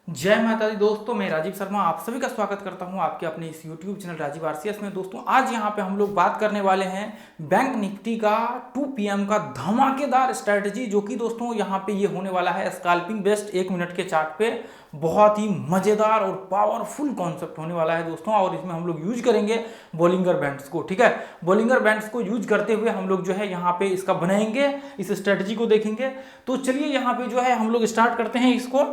जय माता दी दोस्तों, मैं राजीव शर्मा आप सभी का स्वागत करता हूं आपके अपने इस YouTube चैनल राजीव आरसीएस में। दोस्तों आज यहां पे हम लोग बात करने वाले हैं बैंक निफ्टी का 2 PM का धमाकेदार स्ट्रेटजी, जो कि दोस्तों यहां पे ये होने वाला है स्कैल्पिंग बेस्ड 1 मिनट के चार्ट पे। बहुत ही मजेदार और पावरफुल कॉन्सेप्ट होने वाला है दोस्तों, और इसमें हम लोग यूज करेंगे बॉलिंगर बैंड्स को। ठीक है, बॉलिंगर बैंड्स को यूज करते हुए हम लोग जो है यहाँ पे इसका बनाएंगे, इस स्ट्रेटजी को देखेंगे। तो चलिए यहाँ पे जो है हम लोग स्टार्ट करते हैं इसको।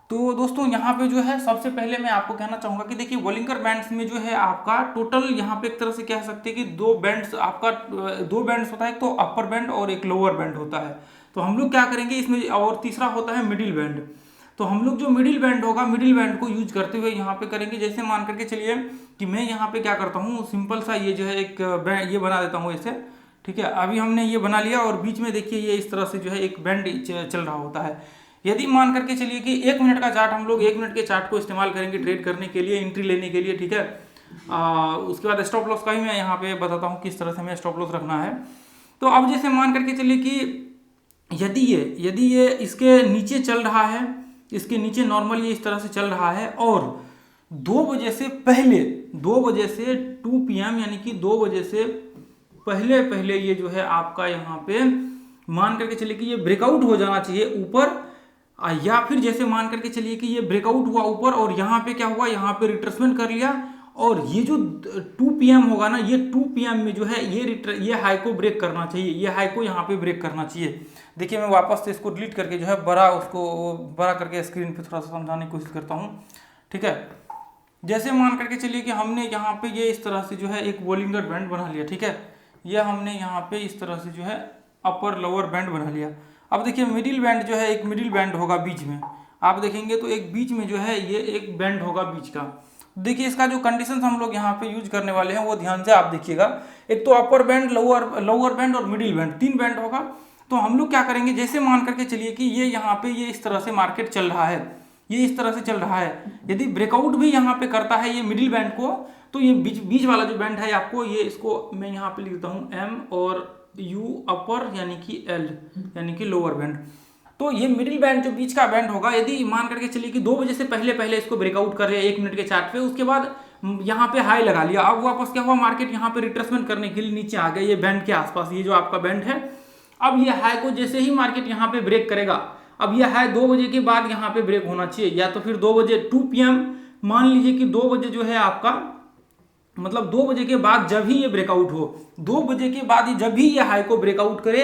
तो दोस्तों यहाँ पे जो है सबसे पहले मैं आपको कहना चाहूँगा कि देखिए बॉलिंगर बैंड्स में जो है आपका टोटल यहाँ पे एक तरह से कह सकते हैं कि दो बैंड्स होता है, एक तो अपर बैंड और एक लोअर बैंड होता है। तो हम लोग क्या करेंगे इसमें, और तीसरा होता है मिडिल बैंड। तो हम लोग जो मिडिल बैंड होगा, मिडिल बैंड को यूज करते हुए यहाँ पे करेंगे। जैसे मान करके चलिए कि मैं यहाँ पे क्या करता हूँ, सिंपल सा ये जो है एक ये बना देता हूँ ऐसे। ठीक है, अभी हमने ये बना लिया और बीच में देखिए ये इस तरह से जो है एक बैंड चल रहा होता है। यदि मान करके चलिए कि 1 मिनट का चार्ट, हम लोग 1 मिनट के चार्ट को इस्तेमाल करेंगे ट्रेड करने के लिए, एंट्री लेने के लिए। ठीक है, उसके बाद स्टॉप लॉस का भी मैं यहाँ पे बताता हूँ किस तरह से हमें स्टॉप लॉस रखना है। तो अब जैसे मान करके चलिए कि यदि ये इसके नीचे चल रहा है, इसके नीचे नॉर्मल ये इस तरह से चल रहा है, और 2 बजे से पहले, 2 बजे से 2 PM यानी कि 2 बजे से पहले ये जो है आपका यहाँ पे मान करके चलिए कि ये ब्रेकआउट हो जाना चाहिए ऊपर, या फिर जैसे मान करके चलिए कि ये ब्रेकआउट हुआ ऊपर और यहाँ पे क्या हुआ, यहाँ पे रिट्रेसमेंट कर लिया, और ये जो 2 PM होगा ना, ये 2 PM में जो है ये हाई को ब्रेक करना चाहिए, ये हाई को यहाँ पे ब्रेक करना चाहिए। देखिए मैं वापस से इसको डिलीट करके जो है बड़ा करके स्क्रीन पे थोड़ा सा समझाने की कोशिश करता हूँ। ठीक है, जैसे मान करके चलिए कि हमने यहाँ पे ये इस तरह से जो है एक बॉलिंगर बैंड बना लिया। ठीक है, ये हमने यहाँ पे इस तरह से जो है अपर लोअर बैंड बना लिया। अब देखिए मिडिल बैंड जो है, एक मिडिल बैंड होगा बीच में, आप देखेंगे तो एक बीच में जो है ये एक बैंड होगा बीच का। देखिए इसका जो कंडीशंस हम लोग यहाँ पे यूज करने वाले हैं वो ध्यान से आप देखिएगा। एक तो अपर बैंड, लोअर बैंड और मिडिल बैंड, 3 बैंड होगा। तो हम लोग क्या करेंगे, जैसे मान करके चलिए कि ये यहाँ पे ये इस तरह से मार्केट चल रहा है, ये इस तरह से चल रहा है। यदि ब्रेकआउट भी यहाँ पे करता है ये मिडिल बैंड को, तो ये बीच वाला जो बैंड है आपको, ये इसको मैं यहाँ पे लिख देता हूँ M और U अपर यानी कि L यानी कि लोअर बैंड। तो ये मिडिल बैंड जो बीच का बैंड होगा, यदि मान करके चलिए कि 2 बजे से पहले इसको ब्रेकआउट कर लिया 1 मिनट के चार्ट पे, उसके बाद यहाँ पे हाई लगा लिया, अब वापस क्या हुआ, मार्केट यहाँ पे रिट्रेसमेंट करने के लिए नीचे आ गया ये बैंड के आसपास, ये जो आपका बैंड है। अब ये हाई को जैसे ही मार्केट यहाँ पे ब्रेक करेगा, अब ये हाई 2 बजे के बाद यहाँ पे ब्रेक होना चाहिए, या तो फिर 2 बजे 2 PM, मान लीजिए कि 2 बजे जो है आपका, मतलब 2 बजे के बाद जब ही ये ब्रेकआउट हो, 2 बजे के बाद जब भी ये हाई को ब्रेकआउट करे,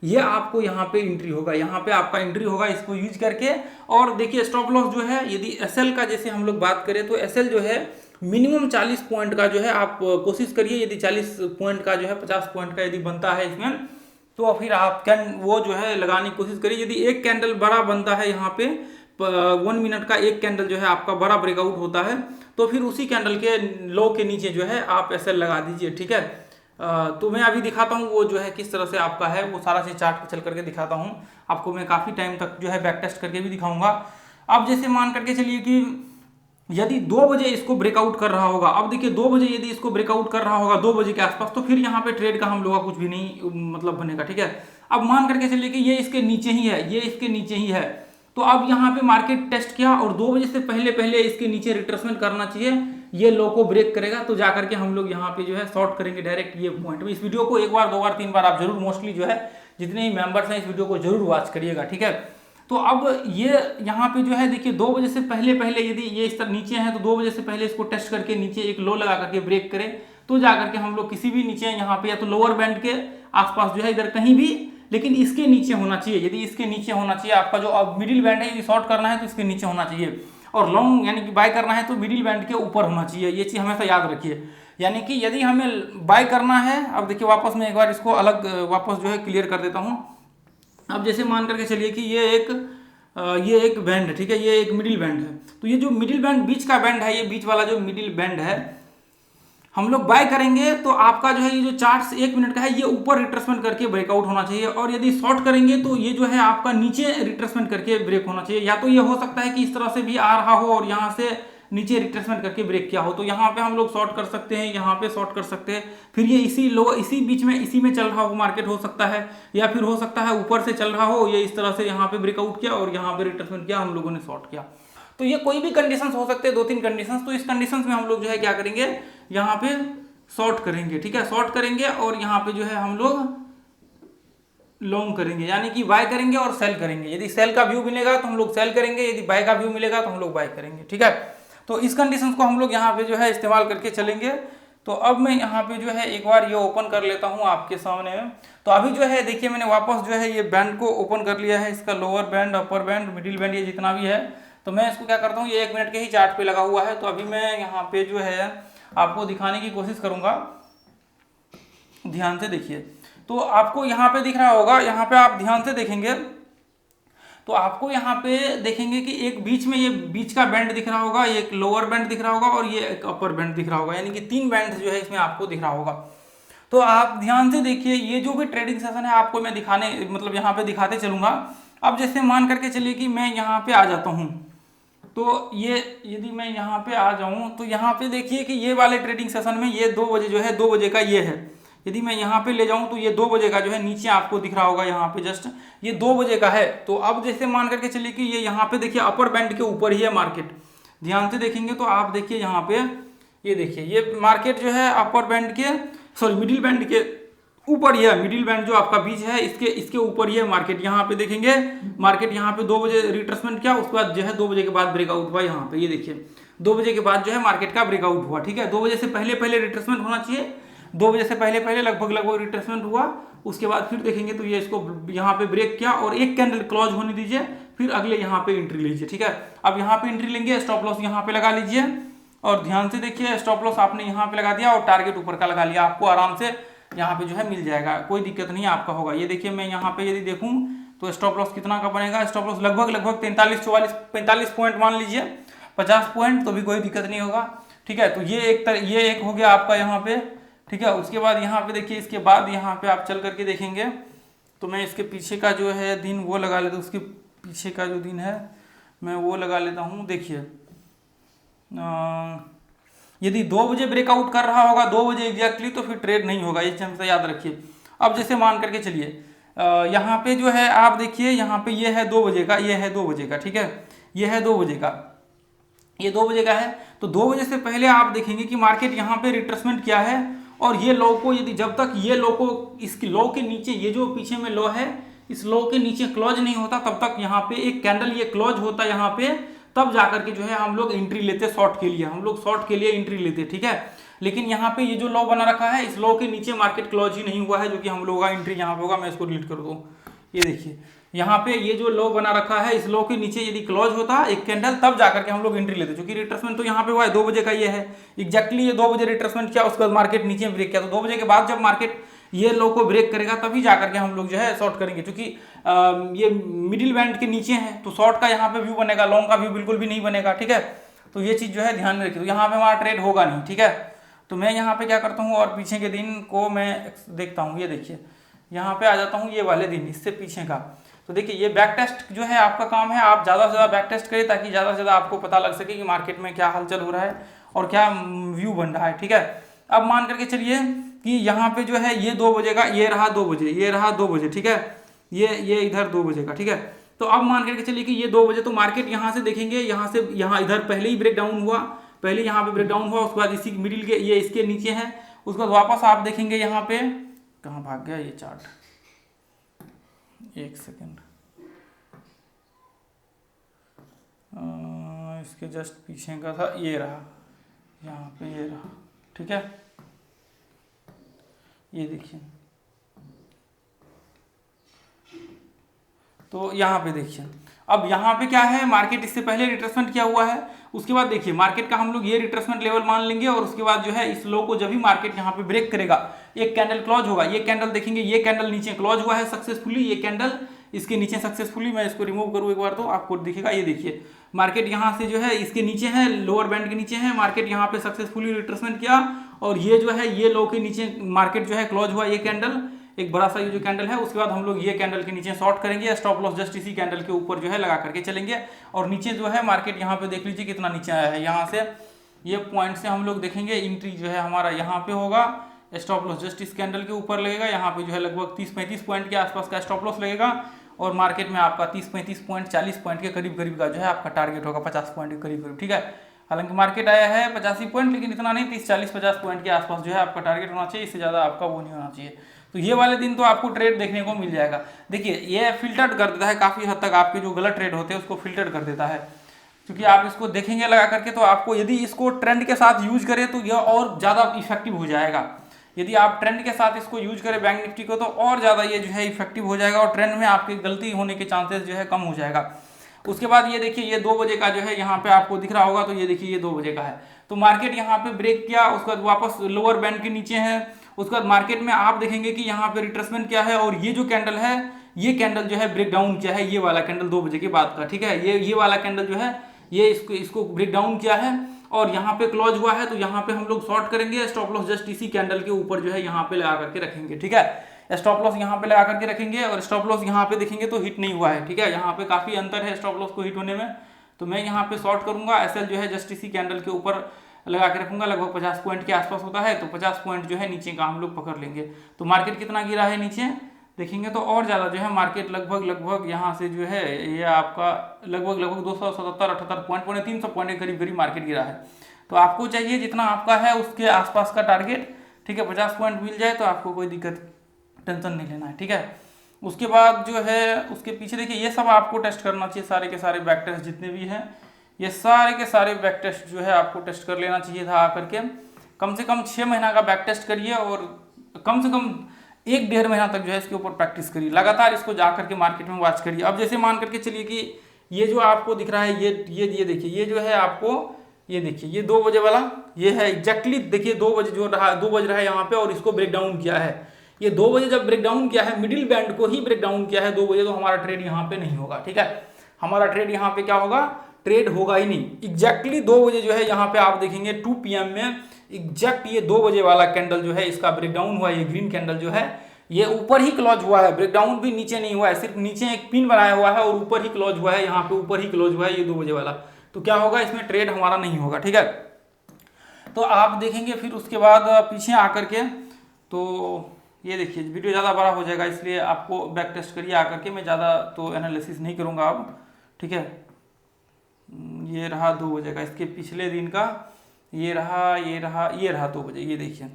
ये आपको यहाँ पे एंट्री होगा, यहाँ पे आपका एंट्री होगा इसको यूज करके। और देखिए स्टॉप लॉस जो है, यदि SL का जैसे हम लोग बात करें तो SL जो है मिनिमम 40 पॉइंट का जो है आप कोशिश करिए, यदि 40 पॉइंट का जो है 50 पॉइंट का यदि बनता है इसमें, तो फिर आप वो जो है लगाने की कोशिश करिए। यदि एक कैंडल बड़ा बनता है यहाँ पे, 1 मिनट का एक कैंडल जो है आपका बड़ा ब्रेकआउट होता है, तो फिर उसी कैंडल के लो के नीचे जो है आप SL लगा दीजिए। ठीक है, तो मैं अभी दिखाता हूँ वो जो है किस तरह से आपका है, वो सारा चीज चार्ट पे चल करके दिखाता हूँ आपको। मैं काफ़ी टाइम तक जो है बैक टेस्ट करके भी दिखाऊंगा। अब जैसे मान करके चलिए कि यदि 2 बजे इसको ब्रेकआउट कर रहा होगा, अब देखिए 2 बजे यदि इसको ब्रेकआउट कर रहा होगा 2 बजे के आसपास, तो फिर यहाँ पे ट्रेड का हम लोग का कुछ भी नहीं मतलब बनेगा। ठीक है, अब मान करके चलिए कि ये इसके नीचे ही है, ये इसके नीचे ही है, तो अब यहाँ पे मार्केट टेस्ट किया और 2 बजे से पहले इसके नीचे रिट्रेसमेंट करना चाहिए, ये लो को ब्रेक करेगा, तो जाकर के हम लोग यहाँ पे जो है शॉर्ट करेंगे डायरेक्ट ये पॉइंट में। इस वीडियो को 1 बार 2 बार 3 बार आप जरूर, मोस्टली जो है जितने ही मेंबर्स हैं इस वीडियो को जरूर वॉच करिएगा। ठीक है, तो अब ये यहाँ पे जो है देखिए 2 बजे से पहले यदि ये इस तरह नीचे है, तो 2 बजे से पहले इसको टेस्ट करके नीचे एक लो लगा करके ब्रेक करें, तो जाकर के हम लोग किसी भी नीचे यहाँ पे, या तो लोअर बैंड के आसपास जो है इधर कहीं भी, लेकिन इसके नीचे होना चाहिए। यदि इसके नीचे होना चाहिए आपका जो अब मिडिल बैंड है, यदि शॉर्ट करना है तो इसके नीचे होना चाहिए, और लॉन्ग यानी कि बाय करना है तो मिडिल बैंड के ऊपर होना चाहिए। ये चीज़ हमेशा याद रखिए। यानी कि यदि हमें बाय करना है, अब देखिए वापस मैं एक बार इसको अलग वापस जो है क्लियर कर देता हूँ। अब जैसे मान करके चलिए कि ये एक बैंड है, ठीक है, ये एक मिडिल बैंड है, तो ये जो मिडिल बैंड बीच का बैंड है, ये बीच वाला जो मिडिल बैंड है, हम लोग बाय करेंगे तो आपका जो है ये जो चार्ट 1 मिनट का है, ये ऊपर रिट्रेसमेंट करके ब्रेकआउट होना चाहिए, और यदि शॉर्ट करेंगे तो ये जो है आपका नीचे रिट्रेसमेंट करके ब्रेक होना चाहिए। या तो ये हो सकता है कि इस तरह से भी आ रहा हो और यहाँ से नीचे रिट्रेसमेंट करके ब्रेक किया हो, तो यहाँ पे हम लोग शॉर्ट कर सकते हैं, यहाँ पे शॉर्ट कर सकते हैं। फिर ये इसी बीच में इसी में चल रहा हो मार्केट हो सकता है, या फिर हो सकता है ऊपर से चल रहा हो, ये इस तरह से यहाँ पे ब्रेकआउट किया और यहाँ पे रिट्रेसमेंट किया, हम लोगों ने शॉर्ट किया। तो ये कोई भी कंडीशंस हो सकते हैं, 2-3 कंडीशंस। तो इस कंडीशंस में हम लोग जो है क्या करेंगे, यहाँ पे शॉर्ट करेंगे, ठीक है, शॉर्ट करेंगे और यहाँ पे जो है हम लोग लॉन्ग करेंगे, यानी कि बाय करेंगे और सेल करेंगे। यदि सेल का व्यू मिलेगा तो हम लोग सेल करेंगे, यदि बाय का व्यू मिलेगा तो हम लोग बाय करेंगे, ठीक है। तो इस कंडीशंस को हम लोग यहाँ पे जो है इस्तेमाल करके चलेंगे। तो अब मैं यहाँ पे जो है एक बार ये ओपन कर लेता हूँ आपके सामने। तो अभी जो है देखिए मैंने वापस जो है ये बैंड को ओपन कर लिया है, इसका lower band, upper band, middle band, ये जितना भी है। तो मैं इसको क्या करता हूँ, ये 1 मिनट के ही चार्ट पे लगा हुआ है। तो अभी मैं यहाँ पे जो है आपको दिखाने की कोशिश करूँगा, ध्यान से देखिए। तो आपको यहाँ पे दिख रहा होगा, यहाँ पे आप ध्यान से देखेंगे तो आपको यहाँ पे देखेंगे कि एक बीच में ये बीच का बैंड दिख रहा होगा, एक लोअर बैंड दिख रहा होगा और ये एक अपर बैंड दिख रहा होगा, यानी कि 3 बैंड जो है इसमें आपको दिख रहा होगा। तो आप ध्यान से देखिए, ये जो भी ट्रेडिंग सेशन है आपको मैं दिखाने मतलब यहाँ पे दिखाते चलूंगा। अब जैसे मान करके चलिए कि मैं यहाँ पे आ जाता हूँ, तो ये यदि मैं यहाँ पे आ जाऊँ तो यहाँ पे देखिए कि ये वाले ट्रेडिंग सेशन में ये 2 बजे जो है 2 बजे का ये है। यदि मैं यहाँ पे ले जाऊँ तो ये 2 बजे का जो है नीचे आपको दिख रहा होगा, यहाँ पे जस्ट ये 2 बजे का है। तो अब जैसे मान करके चलिए कि ये यहाँ पे देखिए अपर बैंड के ऊपर ही है मार्केट। ध्यान से देखेंगे तो आप देखिए यहाँ पे ये देखिए ये मार्केट जो है अपर बैंड के मिडिल बैंड के ऊपर ही है। मिडिल बैंड जो आपका बीच है इसके ऊपर ही है मार्केट। यहाँ पे देखेंगे मार्केट यहाँ पे 2 बजे रिट्रेसमेंट किया, उसके बाद जो है 2 बजे के बाद ब्रेकआउट हुआ। यहाँ पे ये देखिए 2 बजे के बाद जो है मार्केट का ब्रेकआउट हुआ, ठीक है। 2 बजे से पहले रिट्रेसमेंट होना चाहिए, 2 बजे से पहले लगभग रिट्रेसमेंट हुआ। उसके बाद फिर देखेंगे तो ये इसको यहाँ पे ब्रेक किया और एक कैंडल क्लोज होने दीजिए, फिर अगले यहाँ पे एंट्री लीजिए, ठीक है। अब यहाँ पे एंट्री लेंगे, स्टॉप लॉस यहाँ पे लगा लीजिए और ध्यान से देखिए स्टॉप लॉस आपने यहाँ पे लगा दिया और टारगेट ऊपर का लगा लिया, आपको आराम से यहाँ पे जो है मिल जाएगा, कोई दिक्कत नहीं आपका होगा। ये देखिए मैं यहाँ पे यदि देखूँ तो स्टॉप लॉस कितना का बनेगा, स्टॉप लॉस लगभग 45 पॉइंट मान लीजिए, 50 पॉइंट, तो भी कोई दिक्कत नहीं होगा, ठीक है। तो ये एक हो गया आपका यहाँ पे, ठीक है। उसके बाद यहाँ पे देखिए, इसके बाद यहाँ पे आप चल करके देखेंगे तो मैं इसके पीछे का जो है दिन वो लगा लेता हूँ, उसके पीछे का जो दिन है मैं वो लगा लेता हूँ। देखिए यदि 2 बजे ब्रेकआउट कर रहा होगा 2 बजे एग्जैक्टली तो फिर ट्रेड नहीं होगा, ये हमेशा याद रखिए। अब जैसे मान करके चलिए यहाँ पे जो है आप देखिए यहाँ पे ये है 2 बजे का, ये है 2 बजे का, ठीक है, ये है 2 बजे का, ये 2 बजे का है। तो 2 बजे से पहले आप देखेंगे कि मार्केट यहाँ पे रिट्रेसमेंट किया है और ये लो को यदि जब तक ये लो को इसकी लो के नीचे, ये जो पीछे में लो है इस लो के नीचे क्लोज नहीं होता तब तक यहाँ पे एक कैंडल ये क्लोज होता है यहाँ पे, तब जाकर के जो है हम लोग एंट्री लेते शॉर्ट के लिए, हम लोग शॉर्ट के लिए एंट्री लेते, ठीक है। लेकिन यहाँ पे ये जो लो बना रखा है इस लो के नीचे मार्केट क्लोज ही नहीं हुआ है, जो कि हम लोग का एंट्री यहाँ पे होगा। मैं इसको डिलीट कर दूँ, ये देखिए यहाँ पे ये जो लो बना रखा है इस लो के नीचे यदि क्लोज होता एक कैंडल तब जाकर के हम लोग एंट्री लेते, क्योंकि रिट्रेसमेंट तो यहाँ पे हुआ है 2 बजे का, ये है एग्जैक्टली ये 2 बजे रिट्रेसमेंट किया, उसके बाद मार्केट नीचे ब्रेक किया। तो 2 बजे के बाद जब मार्केट ये लो को ब्रेक करेगा तभी जाकर के हम लोग जो है शॉर्ट करेंगे, क्योंकि ये मिडिल बैंड के नीचे है तो शॉर्ट का यहाँ पे व्यू बनेगा, लॉन्ग का व्यू बिल्कुल भी नहीं बनेगा, ठीक है। तो ये चीज जो है ध्यान में रखिए। तो यहाँ पे हमारा ट्रेड होगा नहीं, ठीक है। तो मैं यहाँ पे क्या करता हूँ और पीछे के दिन को मैं देखता हूँ, ये देखिए यहाँ पे आ जाता हूँ, ये वाले दिन इससे पीछे का। तो देखिए ये बैक टेस्ट जो है आपका काम है, आप ज़्यादा से ज़्यादा बैक टेस्ट करें ताकि ज़्यादा से ज़्यादा आपको पता लग सके कि मार्केट में क्या हलचल हो रहा है और क्या व्यू बन रहा है, ठीक है। अब मान करके चलिए कि यहाँ पे जो है ये 2 बजे का, ये रहा 2 बजे, ये रहा 2 बजे, ठीक है, ये इधर 2 बजे का, ठीक है। तो अब मान करके चलिए कि ये 2 बजे, तो मार्केट यहाँ से देखेंगे, यहाँ से यहाँ इधर पहले ही ब्रेक डाउन हुआ, पहले यहाँ पे ब्रेक डाउन हुआ, उसके बाद इसी मिडिल के ये इसके नीचे है, उसके बाद वापस आप देखेंगे यहाँ पे कहाँ भाग गया ये चार्ट, एक सेकेंड, इसके जस्ट पीछे का था, ये रहा यहाँ पे, ये रहा, ठीक है। ये देखिए तो यहाँ पे देखिए, अब यहाँ पे क्या है, मार्केट इससे पहले रिट्रेसमेंट किया हुआ है, उसके बाद देखिए मार्केट का हम लोग ये रिट्रेसमेंट लेवल मान लेंगे और उसके बाद जो है इस लो को जब भी मार्केट यहाँ पे ब्रेक करेगा एक कैंडल क्लोज होगा, ये कैंडल देखेंगे, ये कैंडल नीचे क्लोज हुआ है सक्सेसफुली, ये कैंडल इसके नीचे सक्सेसफुली, मैं इसको रिमूव करूँ एक बार तो आपको दिखेगा। ये देखिए मार्केट यहाँ से जो है इसके नीचे है, लोअर बैंड के नीचे है, मार्केट यहाँ पे सक्सेसफुली रिट्रेसमेंट किया और ये जो है ये लो के नीचे मार्केट जो है क्लोज हुआ, ये कैंडल एक बड़ा सा ये जो कैंडल है, उसके बाद हम लोग ये कैंडल के नीचे शॉर्ट करेंगे, स्टॉप लॉस जस्ट इसी कैंडल के ऊपर जो है लगा करके चलेंगे। और नीचे जो है मार्केट यहाँ पे देख लीजिए कितना नीचे आया है, यहाँ से ये पॉइंट से हम लोग देखेंगे एंट्री जो है हमारा यहाँ पे होगा, स्टॉप लॉस जस्ट इस कैंडल के ऊपर लगेगा, यहाँ पे जो है लगभग 30-35 पॉइंट के आसपास का स्टॉप लॉस लगेगा और मार्केट में आपका 30-35 पॉइंट 40 पॉइंट के करीब करीब का जो है आपका टारगेट होगा, 50 पॉइंट के करीब करीब, ठीक है। हालांकि मार्केट आया है 85 पॉइंट, लेकिन इतना नहीं, 30-40-50 पॉइंट के आसपास जो है आपका टारगेट होना चाहिए, इससे ज़्यादा आपका वो नहीं होना चाहिए। तो ये वाले दिन तो आपको ट्रेड देखने को मिल जाएगा। देखिए ये फिल्टर्ड कर देता है काफ़ी हद तक, आपके जो गलत ट्रेड होते हैं उसको फिल्टर कर देता है, क्योंकि आप इसको देखेंगे लगा करके तो आपको यदि इसको ट्रेंड के साथ यूज करें तो यह और ज़्यादा इफेक्टिव हो जाएगा। यदि आप ट्रेंड के साथ इसको यूज करें बैंक निफ्टी को तो और ज़्यादा ये जो है इफेक्टिव हो जाएगा और ट्रेंड में आपकी गलती होने के चांसेस जो है कम हो जाएगा। उसके बाद ये देखिए ये 2 बजे का जो है यहाँ पे आपको दिख रहा होगा, तो ये देखिए ये 2 बजे का है। तो मार्केट यहाँ पे ब्रेक किया, उसके बाद वापस लोअर बैंड के नीचे है। उसके बाद मार्केट में आप देखेंगे कि यहाँ पे रिट्रेसमेंट क्या है, और ये जो कैंडल है ये कैंडल जो है ब्रेक डाउन किया है, ये वाला कैंडल 2 बजे के बाद का, ठीक है। ये वाला कैंडल जो है ये इसको ब्रेक डाउन किया है और यहाँ पे क्लोज हुआ है। तो यहाँ पे हम लोग शॉर्ट करेंगे, स्टॉप लॉस जस्ट इसी कैंडल के ऊपर जो है यहाँ पे लगा करके रखेंगे, ठीक है। स्टॉप लॉस यहाँ पे लगा करके रखेंगे और स्टॉप लॉस यहाँ पे देखेंगे तो हिट नहीं हुआ है, ठीक है। यहाँ पे काफी अंतर है स्टॉप लॉस को हिट होने में, तो मैं यहाँ पे शॉर्ट करूंगा। एसएल जो है जस्ट इसी कैंडल के ऊपर लगा के रखूंगा, लगभग 50 पॉइंट के आसपास होता है, तो 50 पॉइंट जो है नीचे का हम लोग पकड़ लेंगे। तो मार्केट कितना गिरा है नीचे देखेंगे तो और ज़्यादा जो है मार्केट लगभग यहाँ से जो है ये आपका लगभग 277-78 पॉइंट, 300 पॉइंट के करीब करीब मार्केट गिरा है। तो आपको चाहिए जितना आपका है उसके आसपास का टारगेट, ठीक है। 50 पॉइंट मिल जाए तो आपको कोई दिक्कत टेंशन नहीं लेना है, ठीक है। उसके बाद जो है उसके पीछे देखिए ये सब आपको टेस्ट करना चाहिए, सारे के सारे बैक टेस्ट जितने भी हैं ये सारे के सारे बैक टेस्ट जो है आपको टेस्ट कर लेना चाहिए था आकर के। कम से कम 6 महीना का बैक टेस्ट करिए और कम से कम 1-1.5 महीना तक जो है इसके ऊपर प्रैक्टिस करिए, लगातार इसको जा करके मार्केट में वॉच करिए। अब जैसे मान करके चलिए कि ये जो आपको दिख रहा है ये देखिए ये जो है आपको ये देखिए ये 2 बजे वाला ये है एग्जैक्टली, देखिए 2 बजे जो रहा 2 बज रहा है यहाँ पे और इसको ब्रेक डाउन किया है। ये 2 बजे जब ब्रेक डाउन किया है, मिडिल बैंड को ही ब्रेक डाउन किया है 2 बजे, तो हमारा ट्रेड यहाँ पे नहीं होगा, ठीक है। हमारा ट्रेड यहाँ पे क्या होगा, ट्रेड होगा ही नहीं। एग्जैक्टली 2 बजे जो है यहाँ पे आप देखेंगे 2 PM में एग्जैक्ट ये 2 बजे वाला कैंडल जो है इसका ब्रेक डाउन हुआ है। ये ग्रीन कैंडल जो है ये ऊपर ही क्लोज हुआ है, ब्रेक डाउन भी नीचे नहीं हुआ है, सिर्फ नीचे एक पिन बनाया हुआ है और ऊपर ही क्लोज हुआ है, यहाँ पे ऊपर ही क्लोज हुआ है ये 2 बजे वाला। तो क्या होगा, इसमें ट्रेड हमारा नहीं होगा, ठीक है। तो आप देखेंगे फिर उसके बाद पीछे आकर के, तो ये देखिए वीडियो ज़्यादा बड़ा हो जाएगा इसलिए आपको बैक टेस्ट करिए आकर के, मैं ज़्यादा तो एनालिसिस नहीं करूँगा अब, ठीक है। ये रहा 2 बजे का, इसके पिछले दिन का ये रहा 2 बजे, ये देखिए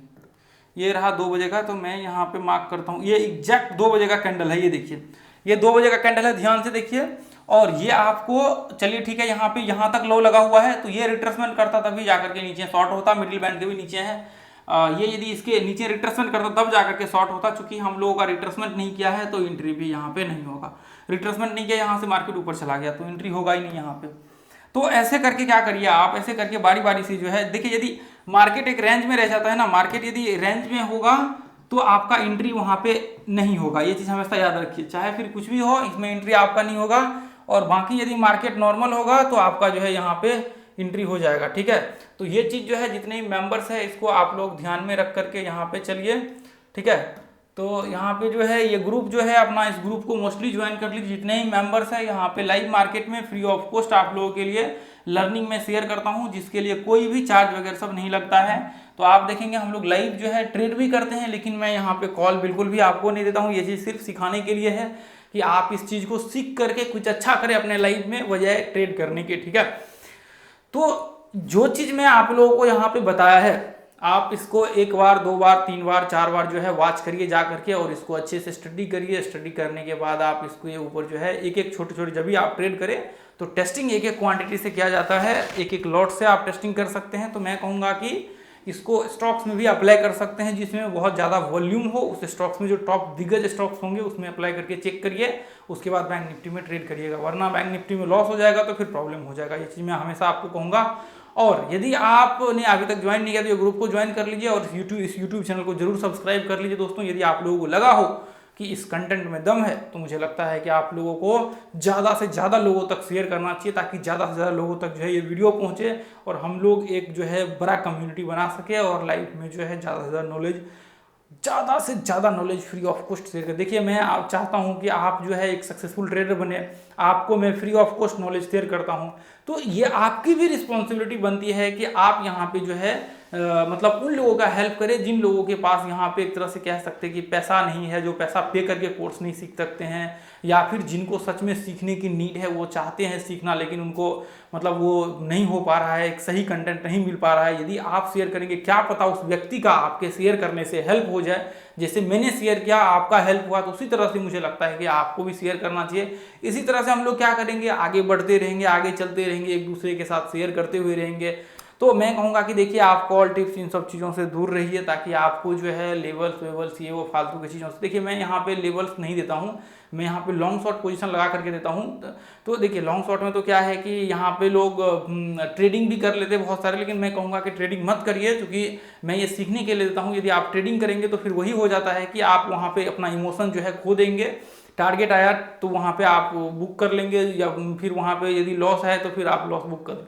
ये रहा 2 बजे का। तो मैं यहाँ पे मार्क करता हूँ, ये एग्जैक्ट 2 बजे का कैंडल है, ये देखिए ये 2 बजे का कैंडल है, ध्यान से देखिए। और ये आपको चलिए ठीक है, यहाँ पे यहाँ तक लो लगा हुआ है, तो ये रिट्रेसमेंट करता तभी जाकर के नीचे शॉर्ट होता, मिडिल बैंड के भी नीचे है। ये यदि इसके नीचे रिट्रेसमेंट करता तब जाकर के शॉर्ट होता, चूंकि हम लोगों का रिट्रेसमेंट नहीं किया है तो एंट्री भी यहाँ पे नहीं होगा। रिट्रेसमेंट नहीं किया, यहाँ से मार्केट ऊपर चला गया तो एंट्री होगा ही नहीं यहाँ पे। तो ऐसे करके क्या करिए आप, ऐसे करके बारी बारी से जो है देखिए, यदि मार्केट एक रेंज में रह जाता है ना, मार्केट यदि रेंज में होगा तो आपका एंट्री वहाँ पे नहीं होगा, ये चीज़ हमेशा याद रखिए। चाहे फिर कुछ भी हो, इसमें एंट्री आपका नहीं होगा। और बाकी यदि मार्केट नॉर्मल होगा तो आपका जो है यहाँ पे एंट्री हो जाएगा, ठीक है। तो ये चीज़ जो है जितने भी मेंबर्स है इसको आप लोग ध्यान में रख करके यहाँ पे चलिए, ठीक है। तो यहाँ पे जो है ये ग्रुप जो है अपना, इस ग्रुप को मोस्टली ज्वाइन कर लीजिए। जितने ही मेंबर्स है यहाँ पे लाइव मार्केट में फ्री ऑफ कॉस्ट आप लोगों के लिए लर्निंग में शेयर करता हूँ, जिसके लिए कोई भी चार्ज वगैरह सब नहीं लगता है। तो आप देखेंगे हम लोग लाइव जो है ट्रेड भी करते हैं, लेकिन मैं यहाँ पे कॉल बिल्कुल भी आपको नहीं देता हूँ। ये चीज़ सिर्फ सिखाने के लिए है कि आप इस चीज़ को सीख करके कुछ अच्छा करें अपने लाइफ में, बजाय ट्रेड करने के, ठीक है। तो जो चीज़ मैं आप लोगों को यहाँ पे बताया है, आप इसको 1 बार 2 बार 3 बार 4 बार जो है वॉच करिए जा करके, और इसको अच्छे से स्टडी करिए। स्टडी करने के बाद आप इसके ऊपर जो है एक छोटे जब भी आप ट्रेड करें तो टेस्टिंग एक क्वांटिटी से किया जाता है, एक लॉट से आप टेस्टिंग कर सकते हैं। तो मैं कहूँगा कि इसको स्टॉक्स में भी अप्लाई कर सकते हैं, जिसमें बहुत ज़्यादा वॉल्यूम हो। उस स्टॉक्स में जो टॉप दिग्गज स्टॉक्स होंगे उसमें अप्लाई करके चेक करिए, उसके बाद बैंक निफ्टी में ट्रेड करिएगा, वरना बैंक निफ्टी में लॉस हो जाएगा तो फिर प्रॉब्लम हो जाएगा। ये चीज़ मैं हमेशा आपको कहूँगा। और यदि आपने अभी तक ज्वाइन नहीं किया तो ये ग्रुप को ज्वाइन कर लीजिए, और इस यूट्यूब चैनल को जरूर सब्सक्राइब कर लीजिए दोस्तों। यदि आप लोगों को लगा हो कि इस कंटेंट में दम है तो मुझे लगता है कि आप लोगों को ज़्यादा से ज़्यादा लोगों तक शेयर करना चाहिए, ताकि ज़्यादा से ज़्यादा लोगों तक जो है ये वीडियो पहुँचे और हम लोग एक जो है बड़ा कम्युनिटी बना सके, और लाइफ में जो है ज़्यादा से ज़्यादा knowledge free of cost share कर। देखिए मैं चाहता हूं कि आप जो है एक सक्सेसफुल ट्रेडर बने, आपको मैं free of cost knowledge share करता हूं। तो ये आपकी भी रिस्पॉन्सिबिलिटी बनती है कि आप यहाँ पे जो है मतलब उन लोगों का हेल्प करें जिन लोगों के पास यहाँ पे एक तरह से कह सकते हैं कि पैसा नहीं है, जो पैसा पे करके कोर्स नहीं सीख सकते हैं, या फिर जिनको सच में सीखने की नीड है, वो चाहते हैं सीखना लेकिन उनको मतलब वो नहीं हो पा रहा है, एक सही कंटेंट नहीं मिल पा रहा है। यदि आप शेयर करेंगे, क्या पता उस व्यक्ति का आपके शेयर करने से हेल्प हो जाए। जैसे मैंने शेयर किया, आपका हेल्प हुआ, तो उसी तरह से मुझे लगता है कि आपको भी शेयर करना चाहिए। इसी तरह से हम लोग क्या करेंगे, आगे बढ़ते रहेंगे, आगे चलते रहेंगे, एक दूसरे के साथ शेयर करते हुए रहेंगे। तो मैं कहूँगा कि देखिए, आप कॉल टिप्स इन सब चीज़ों से दूर रहिए, ताकि आपको जो है लेवल्स वेवल्स ये वो फालतू की चीज़ों से, देखिए मैं यहाँ पे लेवल्स नहीं देता हूँ, मैं यहाँ पे लॉन्ग शॉट पोजीशन लगा करके देता हूँ। तो देखिए लॉन्ग शॉट में तो क्या है कि यहाँ पे लोग ट्रेडिंग भी कर लेते हैं बहुत सारे, लेकिन मैं कहूँगा कि ट्रेडिंग मत करिए, क्योंकि मैं ये सीखने के लिए देता हूँ। यदि आप ट्रेडिंग करेंगे तो फिर वही हो जाता है कि आप वहाँ पे अपना इमोशन जो है खो देंगे। टारगेट आया तो वहाँ पे आप बुक कर लेंगे, या फिर वहाँ पे यदि लॉस है तो फिर आप लॉस बुक कर,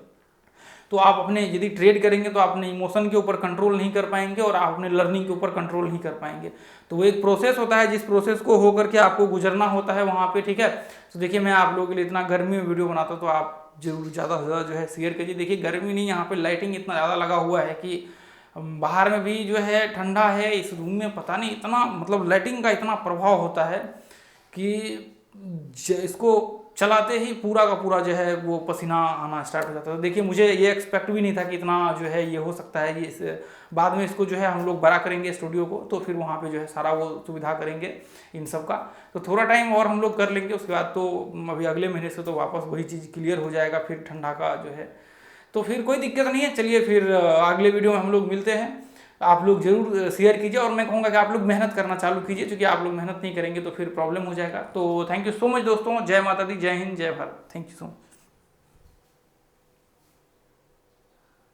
तो आप अपने यदि ट्रेड करेंगे तो आप अपने इमोशन के ऊपर कंट्रोल नहीं कर पाएंगे और आप अपने लर्निंग के ऊपर कंट्रोल नहीं कर पाएंगे। तो वो एक प्रोसेस होता है, जिस प्रोसेस को होकर के आपको गुजरना होता है वहाँ पे, ठीक है। तो देखिए मैं आप लोगों के लिए इतना गर्मी में वीडियो बनाता हूँ, तो आप जरूर ज़्यादा से ज़्यादा जो है शेयर कीजिए। देखिए गर्मी नहीं, यहाँ पे लाइटिंग इतना ज़्यादा लगा हुआ है कि बाहर में भी जो है ठंडा है, इस रूम में पता नहीं इतना मतलब लाइटिंग का इतना प्रभाव होता है कि इसको चलाते ही पूरा का पूरा जो है वो पसीना आना स्टार्ट हो जाता है। तो देखिए मुझे ये एक्सपेक्ट भी नहीं था कि इतना जो है ये हो सकता है। ये इस बाद में इसको जो है हम लोग बड़ा करेंगे स्टूडियो को, तो फिर वहाँ पे जो है सारा वो सुविधा करेंगे इन सब का। तो थोड़ा टाइम और हम लोग कर लेंगे, उसके बाद तो अभी अगले महीने से तो वापस वही चीज़ क्लियर हो जाएगा, फिर ठंडा का जो है, तो फिर कोई दिक्कत नहीं है। चलिए फिर अगले वीडियो में हम लोग मिलते हैं। आप लोग जरूर शेयर कीजिए, और मैं कहूँगा कि आप लोग मेहनत करना चालू कीजिए, क्योंकि आप लोग मेहनत नहीं करेंगे तो फिर प्रॉब्लम हो जाएगा। तो थैंक यू सो मच दोस्तों, जय माता दी, जय हिंद, जय Bharat, thank you so much.